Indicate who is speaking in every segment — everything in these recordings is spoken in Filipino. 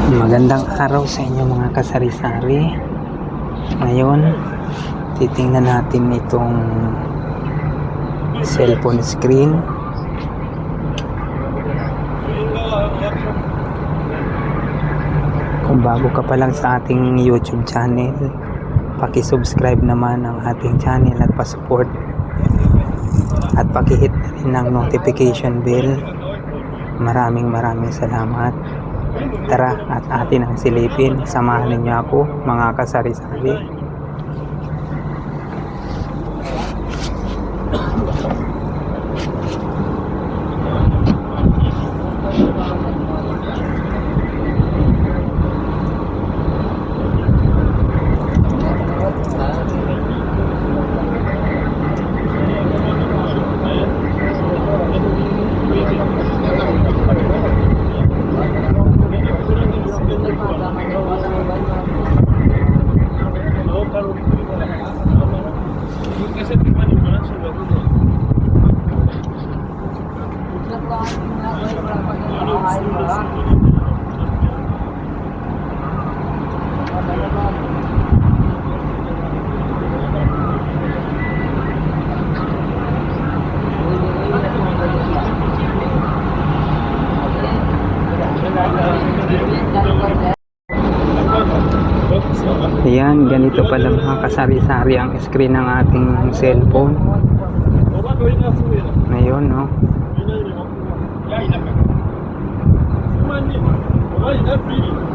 Speaker 1: Magandang araw sa inyo mga kasari-sari. Ngayon, titingnan natin itong cellphone screen. Kung bago ka pa lang sa ating YouTube channel, paki-subscribe naman ang ating channel at pa-support. At paki-hit na rin ng notification bell. Maraming salamat. Tara at atin ang silipin. Samahan ninyo ako mga kasari-sari. Ayan, ganito pala mga kasari-sari ang screen ng ating cellphone. Ngayon, no?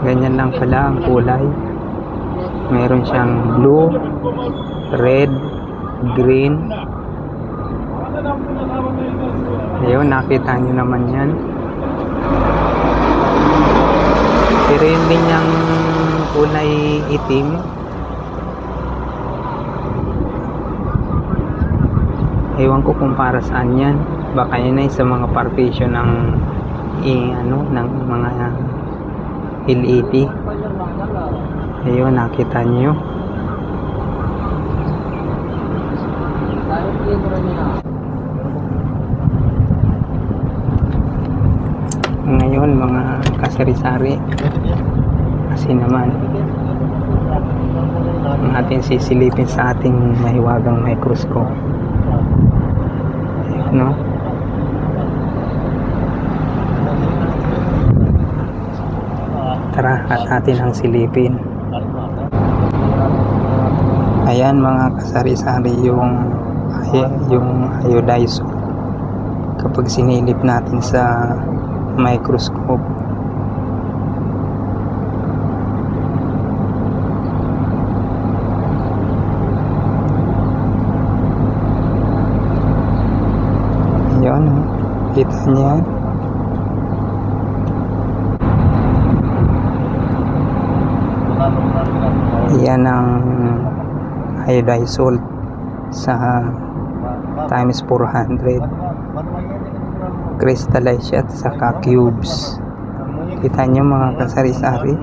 Speaker 1: Ganyan lang pala ang kulay. Meron siyang blue, red, green. Ayun, nakita nyo naman yan. Pero yun din yung kulay itim. Ewan ko kung para saan yan. Baka yun ay sa mga partition ng ng mga LED. Ayun, nakita nyo. Ngayon mga kasari-sari, kasi naman ang ating sisilipin sa ating mahiwagang microscope. Ayun, no? Tara at atin ang silipin. Ayan mga kasari-sari, yung iodized kapag sinilip natin sa microscope. Ayan, kita niya. Yan ang iodized salt sa times 400. Crystallized siya at saka cubes. Kita nyo mga kasari-sari.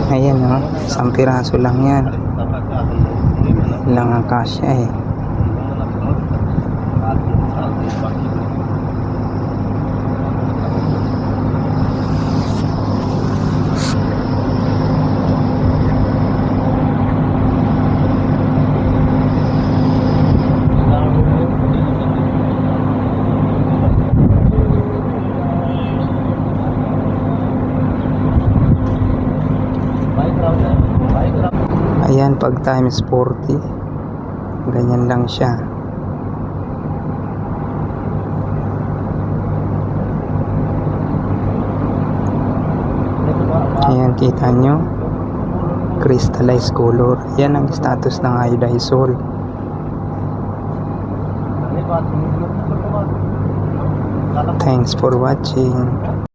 Speaker 1: Ayan, no? Isang piraso lang yan. Lang ang kasya eh. Ayan, pag times 40, ganyan lang siya. Ayan, kita nyo, crystallized color. Yan ang status ng iodized salt. Thanks for watching.